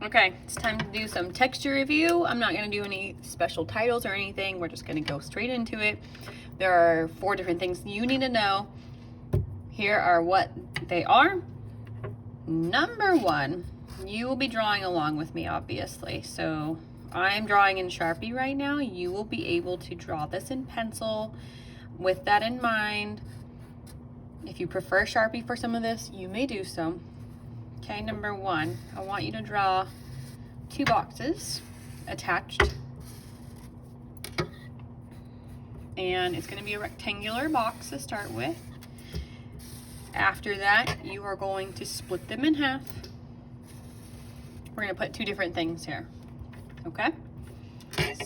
Okay, it's time to do some texture review. I'm not going to do any special titles or anything. We're just going to go straight into it. There are 4 different things you need to know. Here are what they are. Number 1, you will be drawing along with me, obviously. So I'm drawing in Sharpie right now. You will be able to draw this in pencil with that in mind. If you prefer Sharpie for some of this, you may do so. Okay, number 1, I want you to draw 2 boxes attached. And it's going to be a rectangular box to start with. After that, you are going to split them in half. We're going to put 2 different things here. Okay?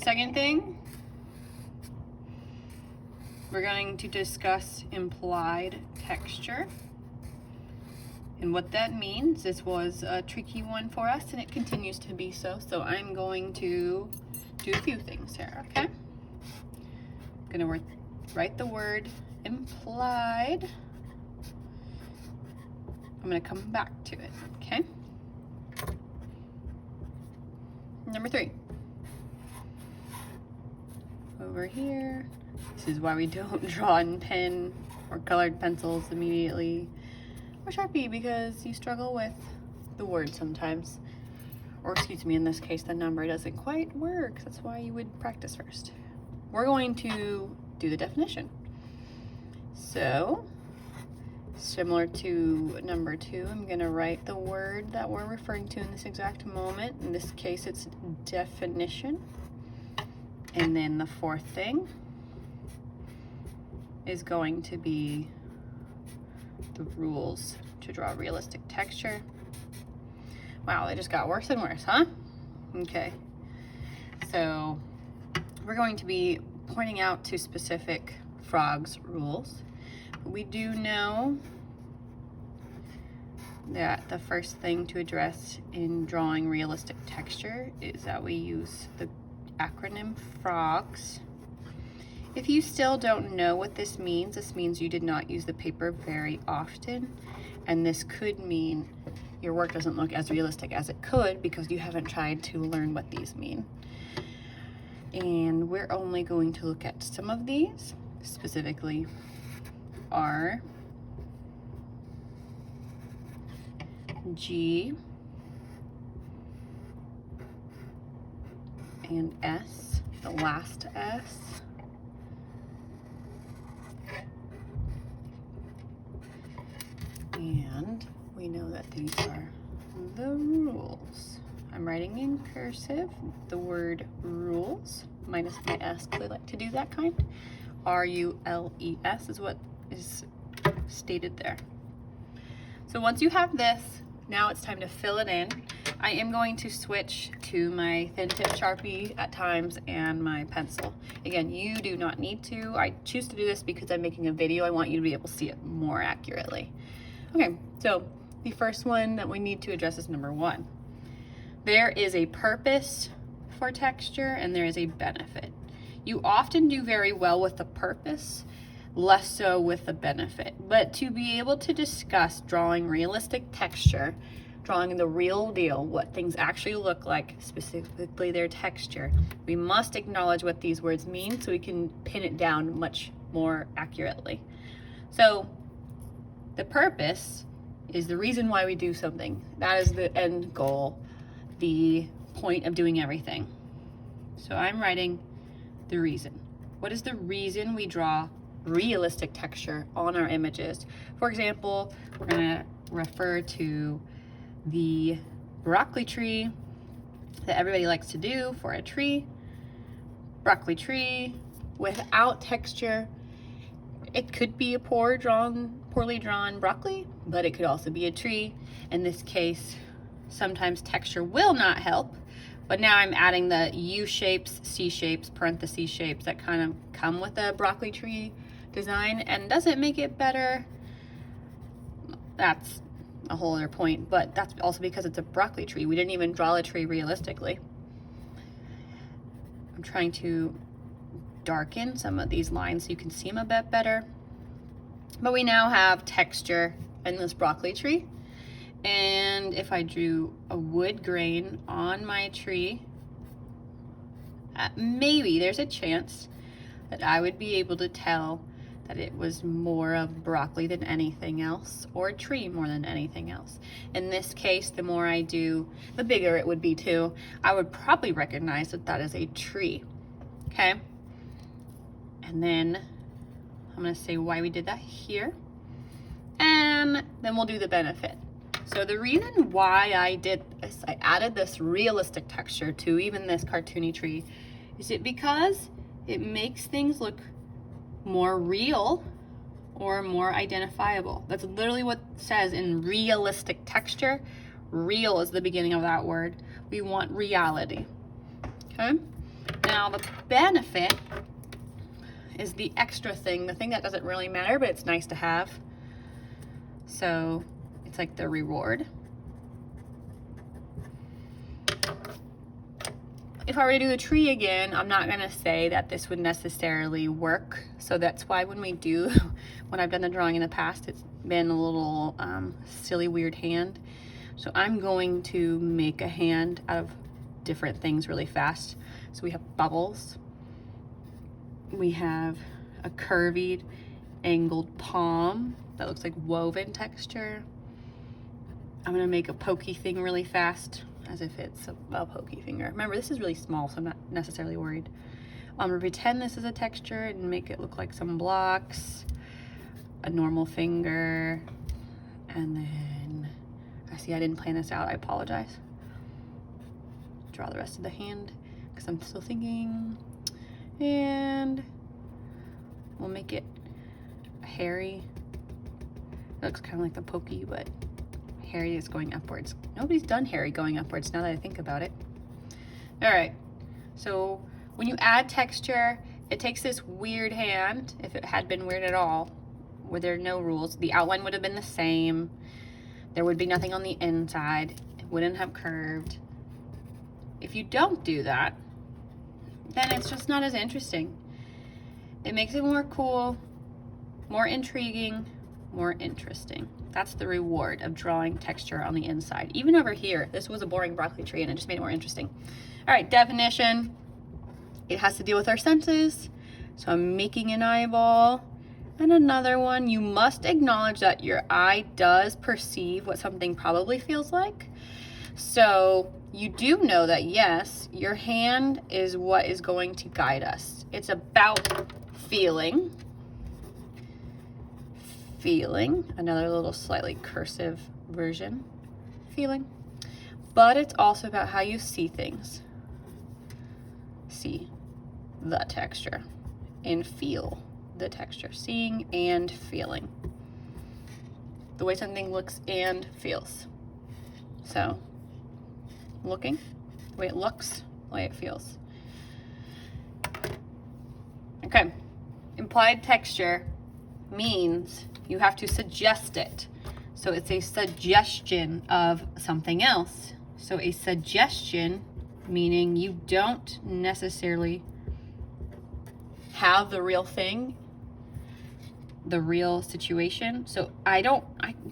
Second thing, we're going to discuss implied texture. And what that means, this was a tricky one for us and it continues to be so. So I'm going to do a few things here, okay? I'm gonna write the word implied. I'm gonna come back to it, okay? Number 3. Over here. This is why we don't draw in pen or colored pencils immediately. Or Sharpie, because you struggle with the word sometimes. Or excuse me, in this case, the number doesn't quite work. That's why you would practice first. We're going to do the definition. So, similar to number 2, I'm going to write the word that we're referring to in this exact moment. In this case, it's definition. And then the 4th thing is going to be the rules to draw realistic texture. Wow, they just got worse and worse, huh? Okay, so we're going to be pointing out to specific frogs rules. We do know that the first thing to address in drawing realistic texture is that we use the acronym frogs. If you still don't know what this means you did not use the paper very often, and this could mean your work doesn't look as realistic as it could because you haven't tried to learn what these mean. And we're only going to look at some of these, specifically R, G, and S, the last S. And we know that these are the rules. I'm writing in cursive the word rules, minus my S, because I like to do that kind. R-U-L-E-S is what is stated there. So once you have this, now it's time to fill it in. I am going to switch to my thin tip Sharpie at times and my pencil. Again, you do not need to. I choose to do this because I'm making a video. I want you to be able to see it more accurately. Okay, so the first one that we need to address is number 1. There is a purpose for texture and there is a benefit. You often do very well with the purpose, less so with the benefit. But to be able to discuss drawing realistic texture, drawing the real deal, what things actually look like, specifically their texture, we must acknowledge what these words mean so we can pin it down much more accurately. So the purpose is the reason why we do something. That is the end goal, the point of doing everything. So I'm writing the reason. What is the reason we draw realistic texture on our images? For example, we're gonna refer to the broccoli tree that everybody likes to do for a tree. Broccoli tree without texture. It could be a poorly drawn broccoli, but it could also be a tree. In this case, sometimes texture will not help, but now I'm adding the U shapes, C shapes, parentheses shapes that kind of come with a broccoli tree design. And does it make it better? That's a whole other point, but that's also because it's a broccoli tree. We didn't even draw a tree realistically. I'm trying to darken some of these lines so you can see them a bit better. But we now have texture in this broccoli tree. And if I drew a wood grain on my tree, maybe there's a chance that I would be able to tell that it was more of broccoli than anything else, or a tree more than anything else. In this case, the more I do, the bigger it would be too. I would probably recognize that that is a tree, okay? And then I'm gonna say why we did that here, and then we'll do the benefit. So the reason why I did this, I added this realistic texture to even this cartoony tree, is it because it makes things look more real or more identifiable. That's literally what it says in realistic texture. Real is the beginning of that word. We want reality, okay? Now the benefit is the extra thing, the thing that doesn't really matter, but it's nice to have. So it's like the reward. If I were to do the tree again, I'm not gonna say that this would necessarily work. So that's why when I've done the drawing in the past, it's been a little silly, weird hand. So I'm going to make a hand out of different things really fast. So we have bubbles. We have a curved, angled palm that looks like woven texture. I'm gonna make a pokey thing really fast, as if it's a pokey finger. Remember, this is really small, so I'm not necessarily worried. I'm gonna pretend this is a texture and make it look like some blocks, a normal finger, and then, I see I didn't plan this out, I apologize. Draw the rest of the hand, because I'm still thinking. And we'll make it hairy. It looks kind of like the pokey, but hairy is going upwards. Nobody's done hairy going upwards now that I think about it. All right, so when you add texture, it takes this weird hand, if it had been weird at all, where there are no rules, the outline would have been the same. There would be nothing on the inside. It wouldn't have curved. If you don't do that, then it's just not as interesting. It makes it more cool, more intriguing, more interesting. That's the reward of drawing texture on the inside. Even over here, this was a boring broccoli tree and it just made it more interesting. All right, definition. It has to deal with our senses. So I'm making an eyeball and another one. You must acknowledge that your eye does perceive what something probably feels like. So you do know that, yes, your hand is what is going to guide us. It's about feeling. Feeling, another little slightly cursive version, feeling. But it's also about how you see things. See the texture and feel the texture. Seeing and feeling. The way something looks and feels. So, looking, the way it looks, the way it feels. Okay, implied texture means you have to suggest it. So it's a suggestion of something else. So a suggestion meaning you don't necessarily have the real thing, the real situation. So I'm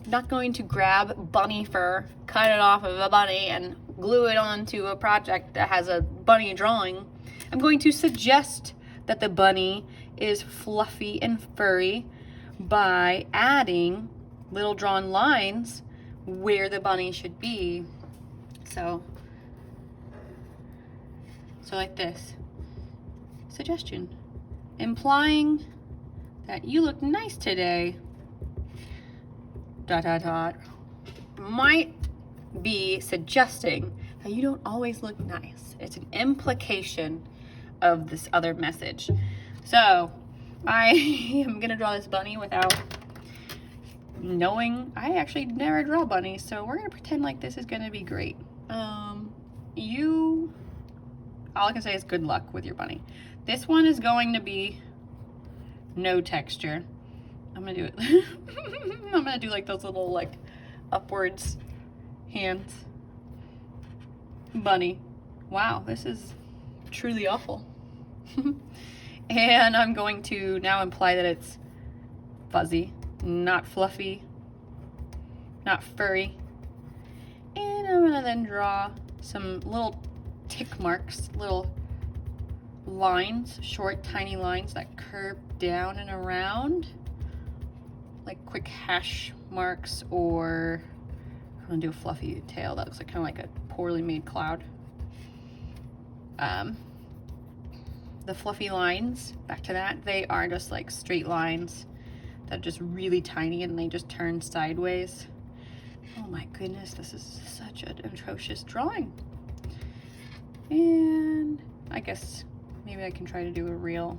not going to grab bunny fur, cut it off of a bunny and glue it onto a project that has a bunny drawing. I'm going to suggest that the bunny is fluffy and furry by adding little drawn lines where the bunny should be. So like this. Suggestion. Implying that you look nice today, ... might be suggesting that you don't always look nice. It's an implication of this other message. So I am gonna draw this bunny without knowing. I actually never draw bunnies, so we're gonna pretend like this is gonna be great. All I can say is good luck with your bunny. This one is going to be no texture. I'm gonna do it. I'm gonna do like those little like upwards hands. Bunny. Wow, this is truly awful. And I'm going to now imply that it's fuzzy, not fluffy, not furry, And I'm gonna then draw some little tick marks, little lines, short, tiny lines that curve down and around, like quick hash marks, or I'm gonna do a fluffy tail that looks like kind of like a poorly made cloud. The fluffy lines, back to that, they are just like straight lines that are just really tiny and they just turn sideways. Oh my goodness, this is such an atrocious drawing. And I guess maybe I can try to do a real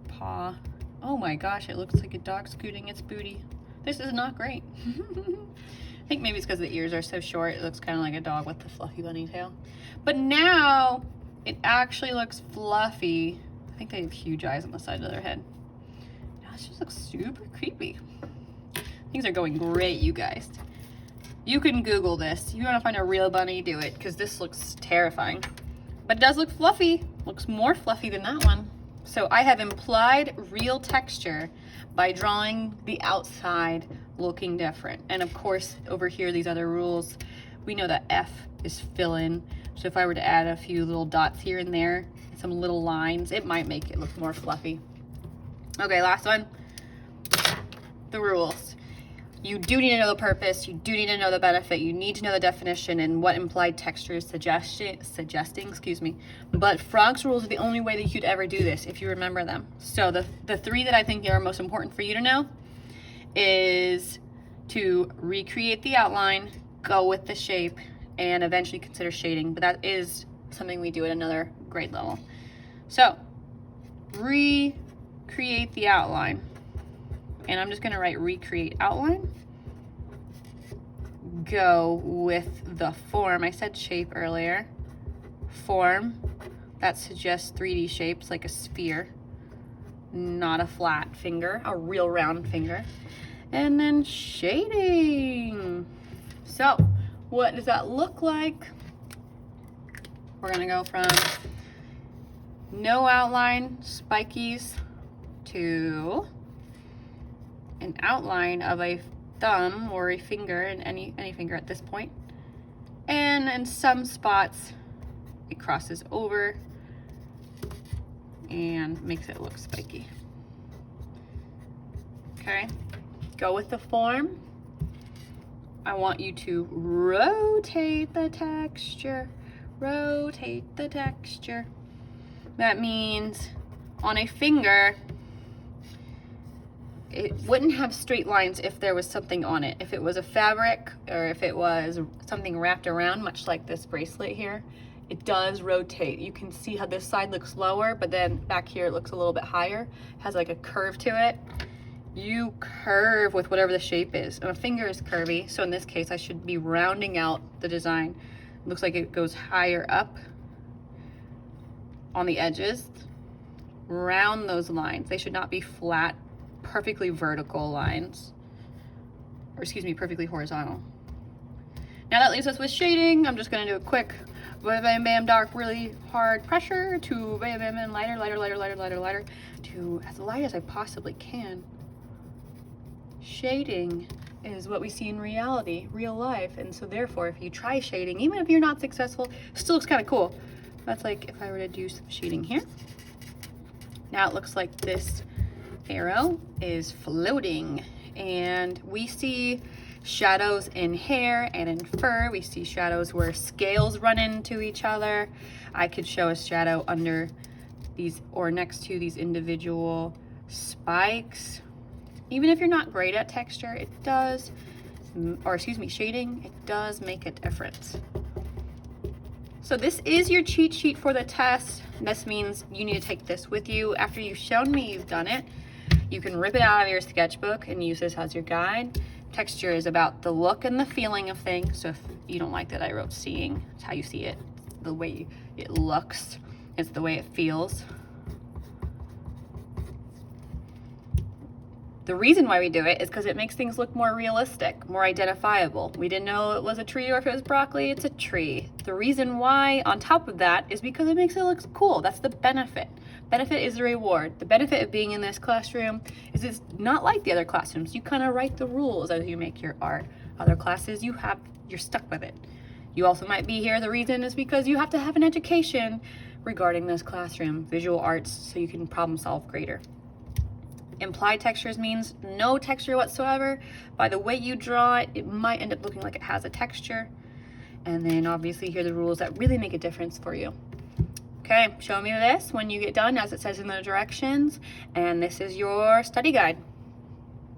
paw. Oh my gosh, it looks like a dog scooting its booty. This is not great. I think maybe it's because the ears are so short, it looks kind of like a dog with the fluffy bunny tail. But now it actually looks fluffy. I think they have huge eyes on the side of their head. Now this just looks super creepy. Things are going great, you guys. You can Google this. If you want to find a real bunny, do it, because this looks terrifying. But it does look fluffy. Looks more fluffy than that one. So I have implied real texture by drawing the outside looking different. And of course, over here, these other rules, we know that F is fill in. So if I were to add a few little dots here and there, some little lines, it might make it look more fluffy. Okay, last one. The rules. You do need to know the purpose, you do need to know the benefit, you need to know the definition and what implied texture is suggesting, but Frog's rules are the only way that you could ever do this if you remember them. So the three that I think are most important for you to know is to recreate the outline, go with the shape, and eventually consider shading, but that is something we do at another grade level. So, recreate the outline. And I'm just gonna write recreate outline. Go with the form. I said shape earlier. Form, that suggests 3D shapes like a sphere, not a flat finger, a real round finger. And then shading. So, what does that look like? We're gonna go from no outline, spikies, to an outline of a thumb or a finger, and any finger at this point. And in some spots, it crosses over and makes it look spiky. Okay, go with the form. I want you to rotate the texture, rotate the texture. That means on a finger, it wouldn't have straight lines if there was something on it. If it was a fabric or if it was something wrapped around, much like this bracelet here, it does rotate. You can see how this side looks lower, but then back here it looks a little bit higher. It has like a curve to it. You curve with whatever the shape is. And a finger is curvy, so in this case I should be rounding out the design. It looks like it goes higher up on the edges. Round those lines. They should not be flat, perfectly vertical lines, or excuse me, perfectly horizontal. Now that leaves us with shading. I'm just gonna do a quick bam bam dark, really hard pressure to bam bam and lighter, lighter, lighter, lighter, lighter, lighter, to as light as I possibly can. Shading is what we see in reality, real life, and so therefore if you try shading, even if you're not successful, it still looks kind of cool. That's like if I were to do some shading here. Now it looks like this arrow is floating, and we see shadows in hair and in fur. We see shadows where scales run into each other. I could show a shadow under these or next to these individual spikes. Even if you're not great at texture, it does, or excuse me, shading, it does make a difference. So this is your cheat sheet for the test. This means you need to take this with you. After you've shown me you've done it, you can rip it out of your sketchbook and use this as your guide. Texture is about the look and the feeling of things. So if you don't like that I wrote seeing, it's how you see it, the way it looks, it's the way it feels. The reason why we do it is because it makes things look more realistic, more identifiable. We didn't know it was a tree or if it was broccoli, it's a tree. The reason why, on top of that, is because it makes it look cool. That's the benefit. Benefit is the reward. The benefit of being in this classroom is it's not like the other classrooms. You kind of write the rules as you make your art. Other classes you're stuck with it. You also might be here, the reason is because you have to have an education regarding this classroom, visual arts, so you can problem solve greater. Implied textures means no texture whatsoever. By the way you draw it, it might end up looking like it has a texture. And then obviously here are the rules that really make a difference for you. Okay, show me this when you get done, as it says in the directions, and this is your study guide.